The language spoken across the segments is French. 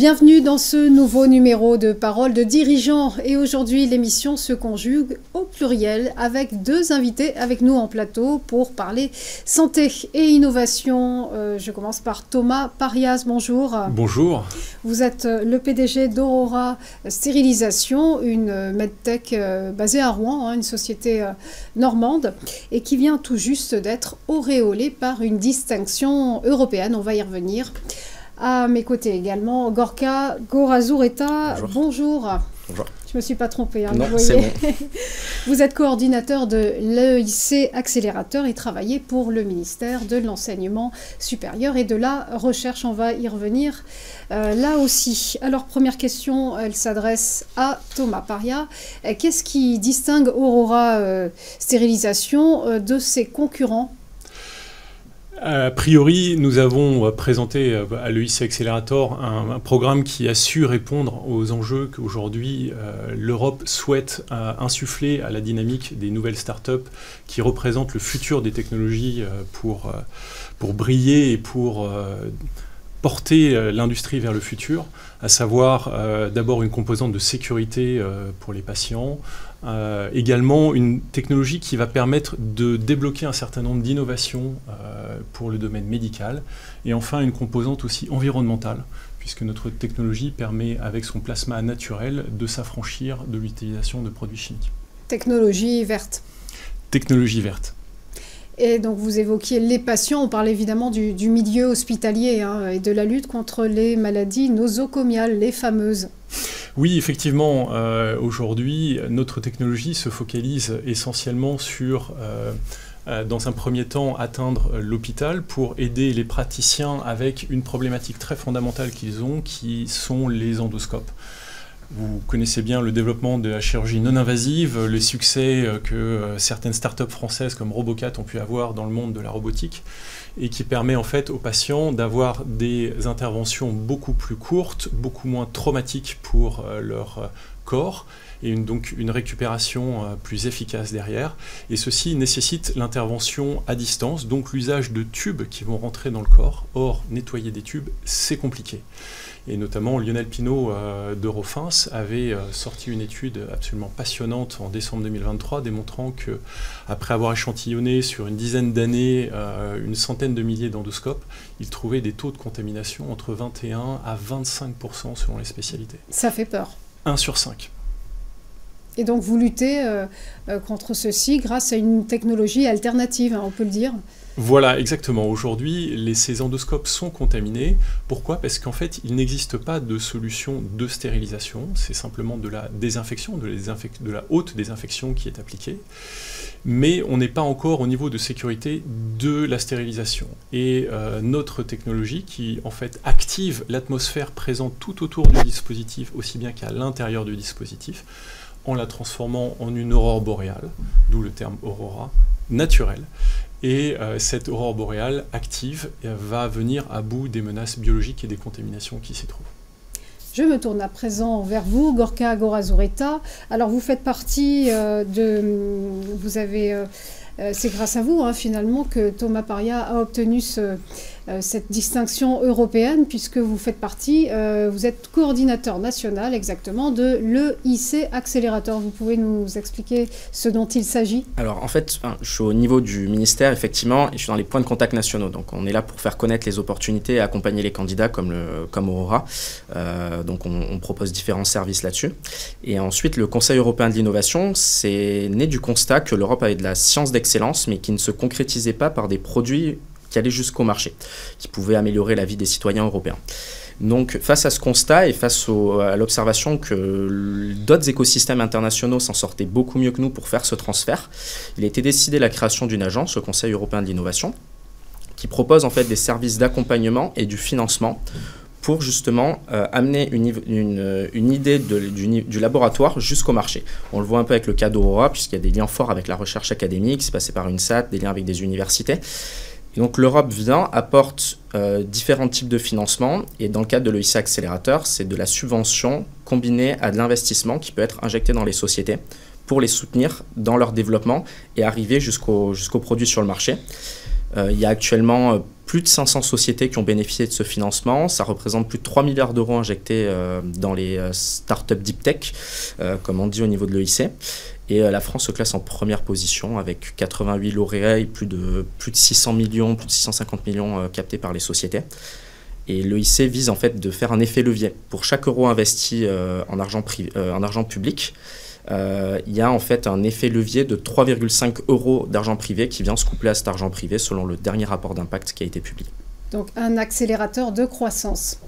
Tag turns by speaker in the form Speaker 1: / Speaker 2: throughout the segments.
Speaker 1: Bienvenue dans ce nouveau numéro de Parole de dirigeants. Et aujourd'hui, l'émission se conjugue au pluriel avec deux invités avec nous en plateau pour parler santé et innovation. Je commence par Thomas Parias, bonjour.
Speaker 2: Bonjour.
Speaker 1: Vous êtes le PDG d'Aurora Stérilisation, une medtech basée à Rouen, une société normande, et qui vient tout juste d'être auréolée par une distinction européenne. On va y revenir. À mes côtés également, Gorka Gorazureta. Bonjour.
Speaker 3: Bonjour.
Speaker 1: Je ne me suis pas trompée.
Speaker 3: Non, c'est bon.
Speaker 1: Vous êtes coordinateur de l'EIC Accélérateur et travaillez pour le ministère de l'Enseignement supérieur et de la Recherche. On va y revenir là aussi. Alors, première question, elle s'adresse à Thomas Parias. Qu'est-ce qui distingue Aurora Stérilisation de ses concurrents ?
Speaker 2: A priori, nous avons présenté à l'EIC Accélérateur un programme qui a su répondre aux enjeux qu'aujourd'hui l'Europe souhaite insuffler à la dynamique des nouvelles startups qui représentent le futur des technologies pour briller et pour porter l'industrie vers le futur, à savoir d'abord une composante de sécurité pour les patients, également une technologie qui va permettre de débloquer un certain nombre d'innovations pour le domaine médical, et enfin une composante aussi environnementale, puisque notre technologie permet, avec son plasma naturel, de s'affranchir de l'utilisation de produits chimiques.
Speaker 1: Technologie verte.
Speaker 2: Technologie verte.
Speaker 1: Et donc vous évoquiez les patients, on parle évidemment du milieu hospitalier et de la lutte contre les maladies nosocomiales, les fameuses.
Speaker 2: Oui, effectivement, aujourd'hui, notre technologie se focalise essentiellement sur, dans un premier temps, atteindre l'hôpital pour aider les praticiens avec une problématique très fondamentale qu'ils ont, qui sont les endoscopes. Vous connaissez bien le développement de la chirurgie non invasive, les succès que certaines startups françaises comme Robocat ont pu avoir dans le monde de la robotique, et qui permet en fait aux patients d'avoir des interventions beaucoup plus courtes, beaucoup moins traumatiques pour leur corps, et donc une récupération plus efficace derrière. Et ceci nécessite l'intervention à distance, donc l'usage de tubes qui vont rentrer dans le corps. Or, nettoyer des tubes, c'est compliqué. Et notamment Lionel Pinault d'Eurofins avait sorti une étude absolument passionnante en décembre 2023 démontrant qu'après avoir échantillonné sur une dizaine d'années une centaine de milliers d'endoscopes, il trouvait des taux de contamination entre 21 à 25% selon les spécialités.
Speaker 1: Ça fait peur.
Speaker 2: 1 sur 5.
Speaker 1: Et donc vous luttez contre ceci grâce à une technologie alternative, on peut le dire.
Speaker 2: Voilà, exactement. Aujourd'hui, ces endoscopes sont contaminés. Pourquoi ? Parce qu'en fait, il n'existe pas de solution de stérilisation. C'est simplement de la désinfection, de la haute désinfection qui est appliquée. Mais on n'est pas encore au niveau de sécurité de la stérilisation. Et notre technologie, qui en fait active l'atmosphère présente tout autour du dispositif, aussi bien qu'à l'intérieur du dispositif, en la transformant en une aurore boréale, d'où le terme aurora, naturelle. Et cette aurore boréale active va venir à bout des menaces biologiques et des contaminations qui s'y trouvent.
Speaker 1: Je me tourne à présent vers vous, Gorka Gorazureta. Alors vous faites partie c'est grâce à vous finalement que Thomas Parias a obtenu cette distinction européenne, puisque vous faites partie, vous êtes coordinateur national exactement de l'EIC Accélérateur. Vous pouvez nous expliquer ce dont il s'agit ?
Speaker 3: Alors en fait, je suis au niveau du ministère effectivement, et je suis dans les points de contact nationaux. Donc on est là pour faire connaître les opportunités et accompagner les candidats comme Aurora. Donc on propose différents services là-dessus. Et ensuite, le Conseil européen de l'innovation, c'est né du constat que l'Europe avait de la science d'excellence, mais qui ne se concrétisait pas par des produits qui allaient jusqu'au marché, qui pouvaient améliorer la vie des citoyens européens. Donc face à ce constat et face à l'observation que d'autres écosystèmes internationaux s'en sortaient beaucoup mieux que nous pour faire ce transfert, il a été décidé la création d'une agence, le Conseil européen de l'innovation, qui propose en fait des services d'accompagnement et du financement pour justement amener une idée du laboratoire jusqu'au marché. On le voit un peu avec le cas d'Aurora, puisqu'il y a des liens forts avec la recherche académique, c'est passé par une SAT, des liens avec des universités. Et donc l'Europe apporte différents types de financement, et dans le cadre de l'EIC Accélérateur, c'est de la subvention combinée à de l'investissement qui peut être injecté dans les sociétés pour les soutenir dans leur développement et arriver jusqu'au produit sur le marché. Il y a actuellement plus de 500 sociétés qui ont bénéficié de ce financement. Ça représente plus de 3 milliards d'euros injectés dans les startups deep tech, comme on dit au niveau de l'EIC. Et la France se classe en première position avec 88 lauréats et plus de 600 millions, plus de 650 millions captés par les sociétés. Et l'EIC vise en fait de faire un effet levier. Pour chaque euro investi en argent public, il y a en fait un effet levier de 3,5 euros d'argent privé qui vient se coupler à cet argent privé selon le dernier rapport d'impact qui a été publié.
Speaker 1: Donc un accélérateur de croissance.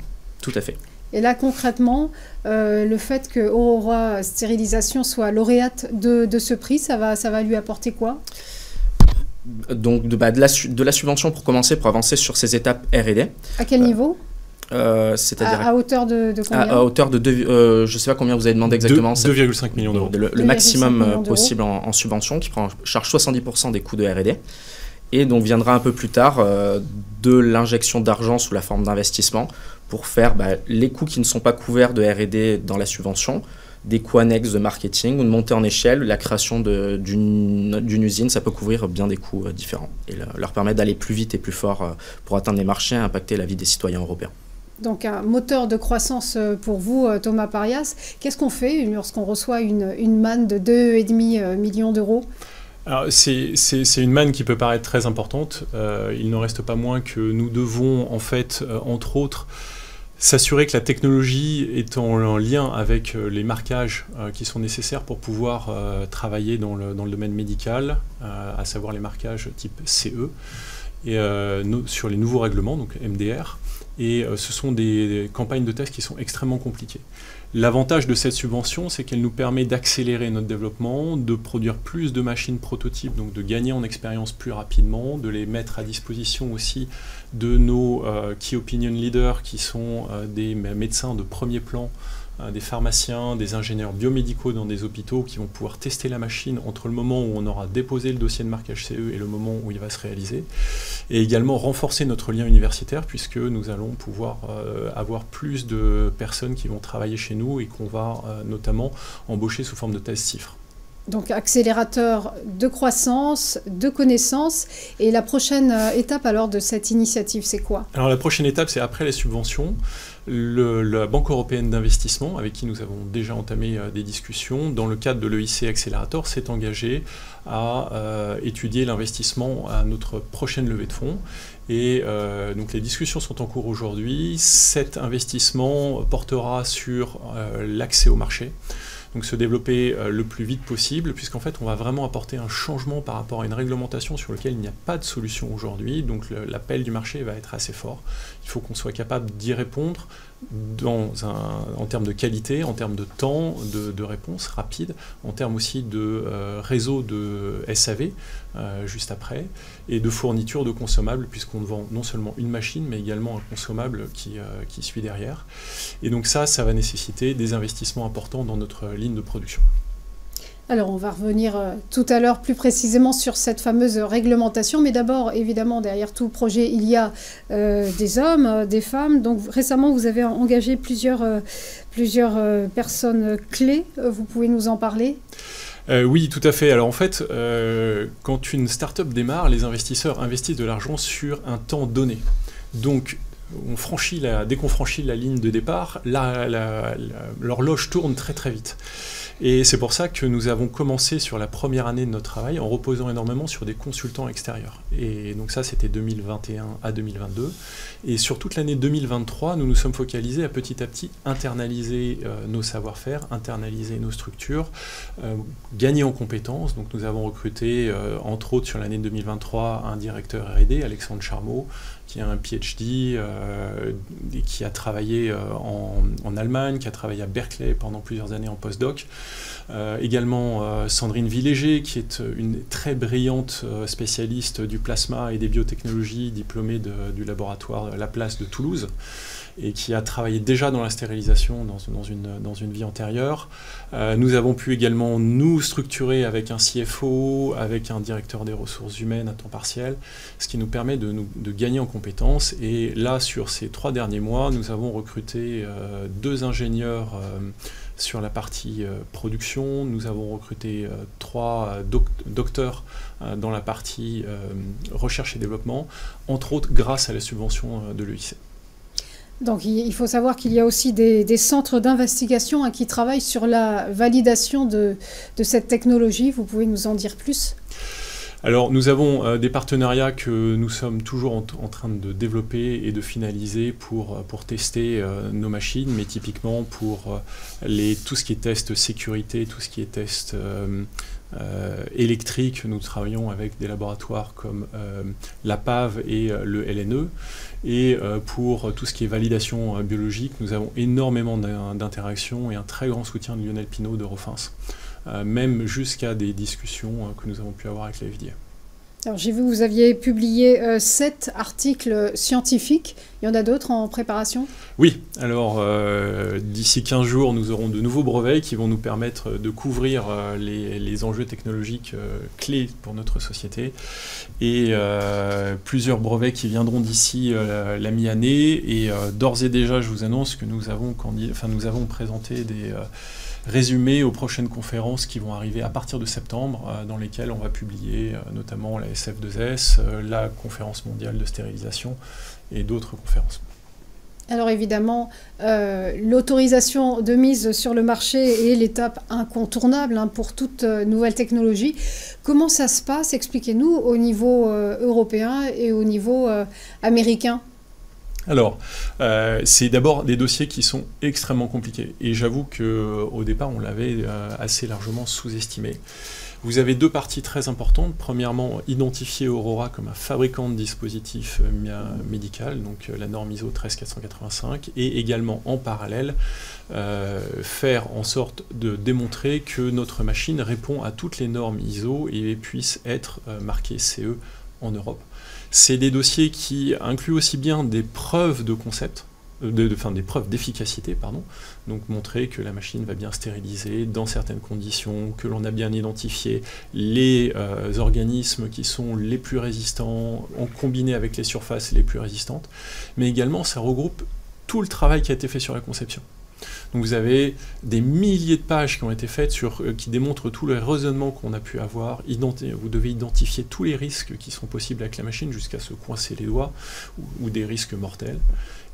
Speaker 3: Tout à fait.
Speaker 1: Et là, concrètement, le fait que Aurora Stérilisation soit lauréate de ce prix, ça va lui apporter quoi?
Speaker 3: Donc de la subvention pour commencer, pour avancer sur ces étapes R&D.
Speaker 1: À quel niveau?
Speaker 3: C'est-à-dire
Speaker 1: à hauteur de combien?
Speaker 3: à hauteur de je ne sais pas combien vous avez demandé exactement.
Speaker 2: 2,5 millions d'euros.
Speaker 3: Le maximum possible en subvention, qui prend en charge 70% des coûts de R&D. Et donc viendra un peu plus tard de l'injection d'argent sous la forme d'investissement pour faire les coûts qui ne sont pas couverts de R&D dans la subvention, des coûts annexes de marketing ou de montée en échelle. La création d'une usine, ça peut couvrir bien des coûts différents et leur permettre d'aller plus vite et plus fort pour atteindre les marchés et impacter la vie des citoyens européens.
Speaker 1: Donc un moteur de croissance pour vous, Thomas Parias. Qu'est-ce qu'on fait lorsqu'on reçoit une manne de 2,5 millions d'euros?
Speaker 2: Alors, c'est une manne qui peut paraître très importante. Il n'en reste pas moins que nous devons, en fait, entre autres, s'assurer que la technologie est en lien avec les marquages qui sont nécessaires pour pouvoir travailler dans le domaine médical, à savoir les marquages type CE, et sur les nouveaux règlements, donc MDR. Et ce sont des campagnes de tests qui sont extrêmement compliquées. L'avantage de cette subvention, c'est qu'elle nous permet d'accélérer notre développement, de produire plus de machines prototypes, donc de gagner en expérience plus rapidement, de les mettre à disposition aussi de nos Key Opinion Leaders, qui sont des médecins de premier plan, des pharmaciens, des ingénieurs biomédicaux dans des hôpitaux qui vont pouvoir tester la machine entre le moment où on aura déposé le dossier de marquage CE et le moment où il va se réaliser. Et également renforcer notre lien universitaire puisque nous allons pouvoir avoir plus de personnes qui vont travailler chez nous et qu'on va notamment embaucher sous forme de thèse CIFRE.
Speaker 1: Donc accélérateur de croissance, de connaissances. Et la prochaine étape alors de cette initiative, c'est quoi? Alors
Speaker 2: la prochaine étape, c'est après les subventions. La Banque européenne d'investissement, avec qui nous avons déjà entamé des discussions, dans le cadre de l'EIC Accelerator, s'est engagé à étudier l'investissement à notre prochaine levée de fonds. Et donc les discussions sont en cours aujourd'hui. Cet investissement portera sur l'accès au marché. Donc se développer le plus vite possible, puisqu'en fait on va vraiment apporter un changement par rapport à une réglementation sur laquelle il n'y a pas de solution aujourd'hui, donc l'appel du marché va être assez fort. Il faut qu'on soit capable d'y répondre en termes de qualité, en termes de temps de réponse rapide, en termes aussi de réseau de SAV juste après, et de fourniture de consommables, puisqu'on vend non seulement une machine, mais également un consommable qui suit derrière. Et donc ça va nécessiter des investissements importants dans notre ligne de production.
Speaker 1: Alors on va revenir tout à l'heure plus précisément sur cette fameuse réglementation, mais d'abord évidemment derrière tout projet il y a des hommes, des femmes. Donc récemment vous avez engagé plusieurs personnes clés, vous pouvez nous en parler?
Speaker 2: Oui, tout à fait. Alors en fait, quand une start-up démarre, les investisseurs investissent de l'argent sur un temps donné. Donc dès qu'on franchit la ligne de départ, l'horloge tourne très très vite. Et c'est pour ça que nous avons commencé sur la première année de notre travail en reposant énormément sur des consultants extérieurs. Et donc ça, c'était 2021 à 2022. Et sur toute l'année 2023, nous nous sommes focalisés à petit internaliser nos savoir-faire, internaliser nos structures, gagner en compétences. Donc nous avons recruté, entre autres sur l'année 2023, un directeur R&D, Alexandre Charmeau, qui a un PhD, qui a travaillé en Allemagne, qui a travaillé à Berkeley pendant plusieurs années en postdoc. Également Sandrine Villéger, qui est une très brillante spécialiste du plasma et des biotechnologies, diplômée du laboratoire Laplace de Toulouse. et qui a travaillé déjà dans la stérilisation dans une vie antérieure. Nous avons pu également nous structurer avec un CFO, avec un directeur des ressources humaines à temps partiel, ce qui nous permet de gagner en compétences. Et là, sur ces 3 derniers mois, nous avons recruté 2 ingénieurs sur la partie production. Nous avons recruté 3 docteurs dans la partie recherche et développement, entre autres grâce à la subvention de l'EIC.
Speaker 1: Donc il faut savoir qu'il y a aussi des centres d'investigation qui travaillent sur la validation de cette technologie. Vous pouvez nous en dire plus ?
Speaker 2: Alors nous avons des partenariats que nous sommes toujours en train de développer et de finaliser pour tester nos machines, mais typiquement pour tout ce qui est test sécurité, tout ce qui est test électrique, nous travaillons avec des laboratoires comme la PAV et le LNE. Et pour tout ce qui est validation biologique, nous avons énormément d'interactions et un très grand soutien de Lionel Pinault d'Eurofins, même jusqu'à des discussions que nous avons pu avoir avec la FDA.
Speaker 1: Alors j'ai vu que vous aviez publié 7 articles scientifiques. Il y en a d'autres en préparation ?
Speaker 2: Oui, alors d'ici 15 jours, nous aurons de nouveaux brevets qui vont nous permettre de couvrir les enjeux technologiques clés pour notre société. Et plusieurs brevets qui viendront d'ici la mi-année. Et d'ores et déjà, je vous annonce que nous avons présenté des résumés aux prochaines conférences qui vont arriver à partir de septembre, dans lesquelles on va publier notamment la SF2S, la conférence mondiale de stérilisation et d'autres conférences.
Speaker 1: Alors évidemment, l'autorisation de mise sur le marché est l'étape incontournable pour toute nouvelle technologie. Comment ça se passe? Expliquez-nous au niveau européen et au niveau américain.
Speaker 2: Alors, c'est d'abord des dossiers qui sont extrêmement compliqués. Et j'avoue qu'au départ, on l'avait assez largement sous-estimé. Vous avez 2 parties très importantes. Premièrement, identifier Aurora comme un fabricant de dispositifs médical, donc la norme ISO 13485, et également en parallèle, faire en sorte de démontrer que notre machine répond à toutes les normes ISO et puisse être marquée CE en Europe. C'est des dossiers qui incluent aussi bien des preuves de concept, des preuves d'efficacité, pardon, donc montrer que la machine va bien stériliser dans certaines conditions, que l'on a bien identifié les organismes qui sont les plus résistants, en combiné avec les surfaces les plus résistantes, mais également ça regroupe tout le travail qui a été fait sur la conception. Donc vous avez des milliers de pages qui ont été faites qui démontrent tout le raisonnement qu'on a pu avoir. Vous devez identifier tous les risques qui sont possibles avec la machine jusqu'à se coincer les doigts ou des risques mortels.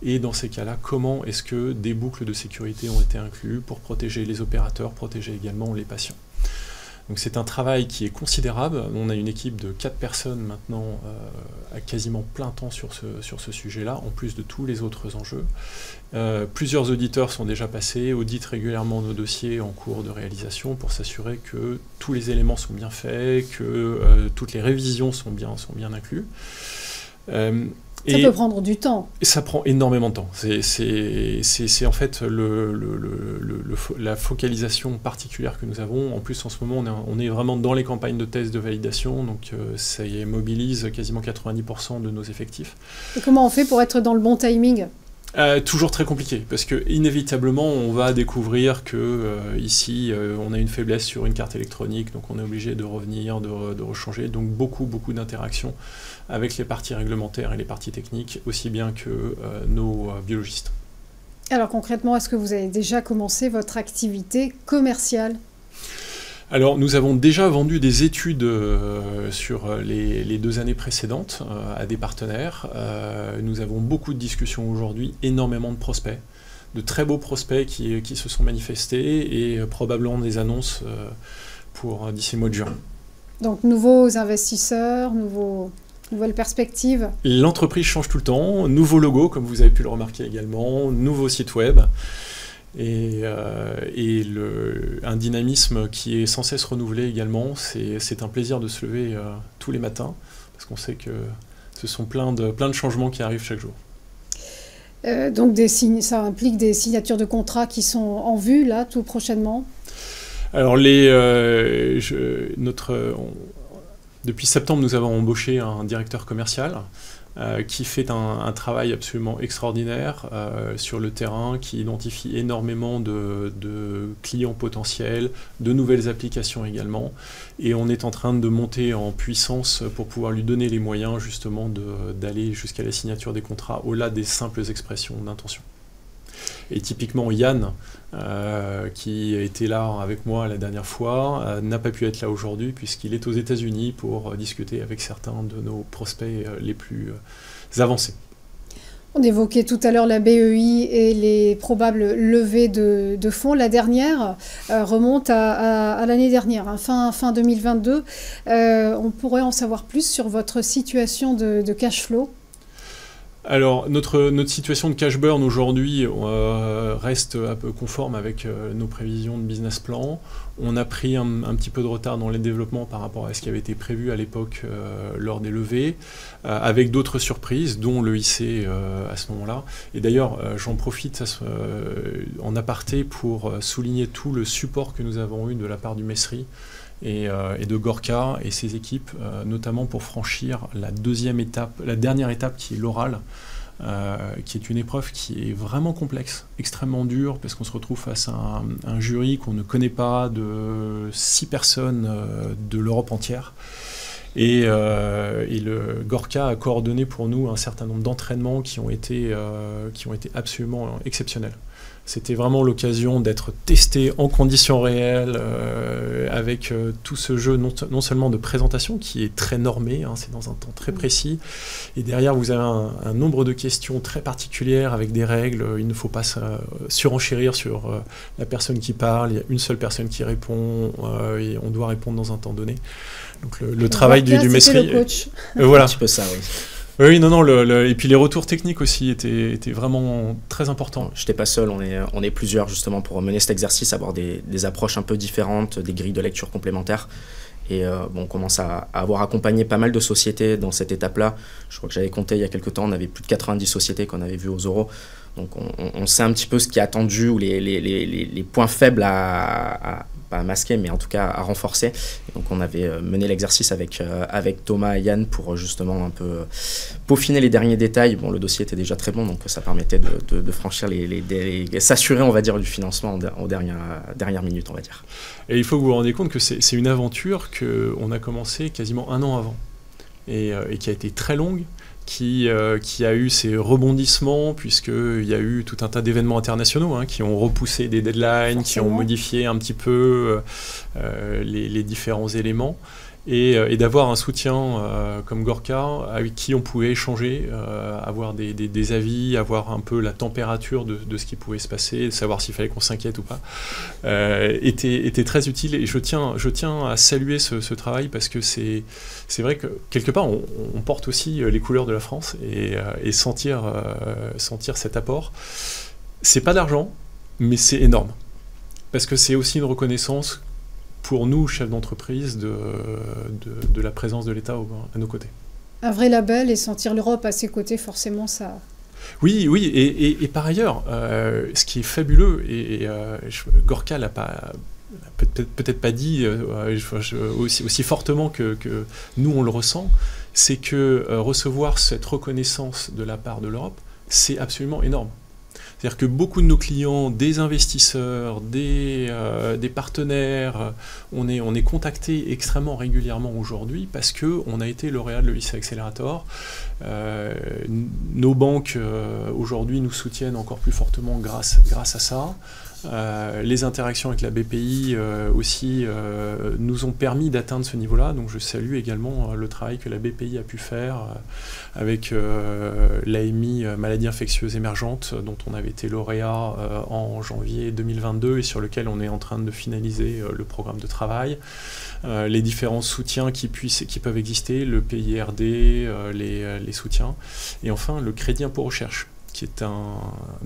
Speaker 2: Et dans ces cas-là, comment est-ce que des boucles de sécurité ont été incluses pour protéger les opérateurs, protéger également les patients. Donc c'est un travail qui est considérable. On a une équipe de 4 personnes maintenant à quasiment plein temps sur ce sujet-là, en plus de tous les autres enjeux. Plusieurs auditeurs sont déjà passés, auditent régulièrement nos dossiers en cours de réalisation pour s'assurer que tous les éléments sont bien faits, que toutes les révisions sont bien incluses.
Speaker 1: Ça peut prendre du temps.
Speaker 2: Et ça prend énormément de temps. C'est en fait la focalisation particulière que nous avons. En plus, en ce moment, on est vraiment dans les campagnes de tests de validation, donc ça y mobilise quasiment 90% de nos effectifs.
Speaker 1: Et comment on fait pour être dans le bon timing ?
Speaker 2: Toujours très compliqué, parce que inévitablement on va découvrir que ici on a une faiblesse sur une carte électronique, donc on est obligé de revenir, de rechanger, donc beaucoup d'interactions avec les parties réglementaires et les parties techniques, aussi bien que nos biologistes.
Speaker 1: Alors concrètement, est-ce que vous avez déjà commencé votre activité commerciale ?
Speaker 2: Alors, nous avons déjà vendu des études sur les 2 années précédentes à des partenaires. Nous avons beaucoup de discussions aujourd'hui, énormément de prospects, de très beaux prospects qui se sont manifestés et probablement des annonces pour d'ici le mois de juin.
Speaker 1: Donc, nouveaux investisseurs, nouvelles perspectives.
Speaker 2: L'entreprise change tout le temps, nouveau logo, comme vous avez pu le remarquer également, nouveau site web. Et un dynamisme qui est sans cesse renouvelé également. C'est un plaisir de se lever tous les matins, parce qu'on sait que ce sont plein de changements qui arrivent chaque jour.
Speaker 1: Donc ça implique des signatures de contrats qui sont en vue, là, tout prochainement ?
Speaker 2: Alors, depuis septembre, nous avons embauché un directeur commercial qui fait un travail absolument extraordinaire sur le terrain, qui identifie énormément de clients potentiels, de nouvelles applications également, et on est en train de monter en puissance pour pouvoir lui donner les moyens justement d'aller jusqu'à la signature des contrats au-delà des simples expressions d'intention. Et typiquement Yann, qui était là avec moi la dernière fois, n'a pas pu être là aujourd'hui puisqu'il est aux États-Unis pour discuter avec certains de nos prospects les plus avancés.
Speaker 1: On évoquait tout à l'heure la BEI et les probables levées de fonds. La dernière remonte à l'année dernière, hein, fin 2022. On pourrait en savoir plus sur votre situation de cash flow?
Speaker 2: Alors, notre situation de cash burn aujourd'hui reste un peu conforme avec nos prévisions de business plan. On a pris un petit peu de retard dans les développements par rapport à ce qui avait été prévu à l'époque lors des levées, avec d'autres surprises, dont le IC à ce moment-là. Et d'ailleurs, j'en profite en aparté pour souligner tout le support que nous avons eu de la part du Messri et de Gorka et ses équipes, notamment pour franchir la dernière étape qui est l'oral, qui est une épreuve qui est vraiment complexe, extrêmement dure, parce qu'on se retrouve face à un jury qu'on ne connaît pas, de 6 personnes de l'Europe entière. Et le Gorka a coordonné pour nous un certain nombre d'entraînements qui ont été absolument exceptionnels. C'était vraiment l'occasion d'être testé en conditions réelles, avec tout ce jeu non seulement de présentation qui est très normé, hein, c'est dans un temps très précis, et derrière vous avez un nombre de questions très particulières avec des règles, il ne faut pas surenchérir sur la personne qui parle, il y a une seule personne qui répond, et on doit répondre dans un temps donné. Donc le travail du Messri...
Speaker 1: le coach.
Speaker 3: Voilà. Un petit peu ça, oui.
Speaker 2: Oui, non, et puis les retours techniques aussi étaient vraiment très importants.
Speaker 3: Je n'étais pas seul, on est plusieurs justement pour mener cet exercice, avoir des approches un peu différentes, des grilles de lecture complémentaires. Et on commence à avoir accompagné pas mal de sociétés dans cette étape-là. Je crois que j'avais compté il y a quelques temps, on avait plus de 90 sociétés qu'on avait vues aux euros. Donc on sait un petit peu ce qui est attendu ou les points faibles pas à masquer, mais en tout cas à renforcer. Et donc on avait mené l'exercice avec Thomas et Yann pour justement un peu peaufiner les derniers détails. Bon, le dossier était déjà très bon, donc ça permettait de franchir s'assurer, on va dire, du financement en dernière minute, on va dire.
Speaker 2: Et il faut que vous vous rendiez compte que c'est une aventure qu'on a commencé quasiment 1 an avant, et qui a été très longue, qui a eu ses rebondissements, puisqu'il y a eu tout un tas d'événements internationaux qui ont repoussé des deadlines, qui ont modifié un petit peu les différents éléments. Et d'avoir un soutien comme Gorka, avec qui on pouvait échanger, avoir des avis, avoir un peu la température de ce qui pouvait se passer, savoir s'il fallait qu'on s'inquiète ou pas, était très utile. Et je tiens à saluer ce travail, parce que c'est vrai que quelque part on porte aussi les couleurs de la France, et sentir cet apport. C'est pas d'argent, mais c'est énorme, parce que c'est aussi une reconnaissance pour nous, chefs d'entreprise, de la présence de l'État à nos côtés.
Speaker 1: Un vrai label, et sentir l'Europe à ses côtés, forcément, ça...
Speaker 2: Oui, et par ailleurs, ce qui est fabuleux, Gorka l'a peut-être pas dit aussi fortement que nous on le ressent, c'est que recevoir cette reconnaissance de la part de l'Europe, c'est absolument énorme. C'est-à-dire que beaucoup de nos clients, des investisseurs, des partenaires, on est contactés extrêmement régulièrement aujourd'hui, parce qu'on a été lauréat de l'EIC Accelerator. Nos banques aujourd'hui nous soutiennent encore plus fortement grâce à ça. Les interactions avec la BPI aussi nous ont permis d'atteindre ce niveau-là, donc je salue également le travail que la BPI a pu faire avec l'AMI maladies infectieuses émergentes, dont on avait été lauréat en janvier 2022 et sur lequel on est en train de finaliser le programme de travail. Les différents soutiens qui peuvent exister, le PIRD, les soutiens, et enfin le crédit impôt recherche, qui est un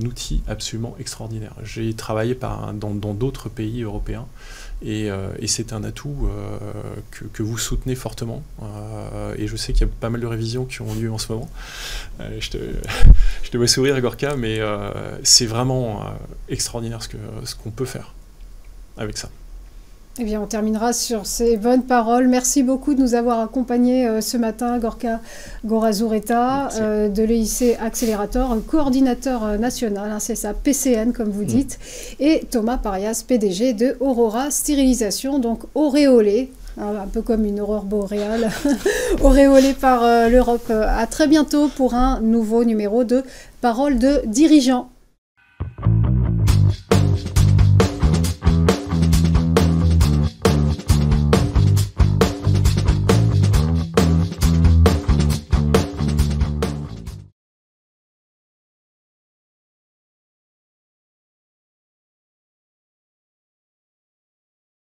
Speaker 2: outil absolument extraordinaire. J'ai travaillé dans d'autres pays européens, et c'est un atout que vous soutenez fortement, et je sais qu'il y a pas mal de révisions qui ont lieu en ce moment. Je te vois sourire, Gorka, mais c'est vraiment extraordinaire ce qu'on peut faire avec ça.
Speaker 1: Eh bien, on terminera sur ces bonnes paroles. Merci beaucoup de nous avoir accompagnés ce matin, Gorka Gorazureta, de l'EIC Accelerator, coordinateur national, hein, c'est ça, PCN comme vous dites, et Thomas Parias, PDG de Aurora Stérilisation, donc auréolé, un peu comme une aurore boréale, auréolé par l'Europe. À très bientôt pour un nouveau numéro de Parole de dirigeants.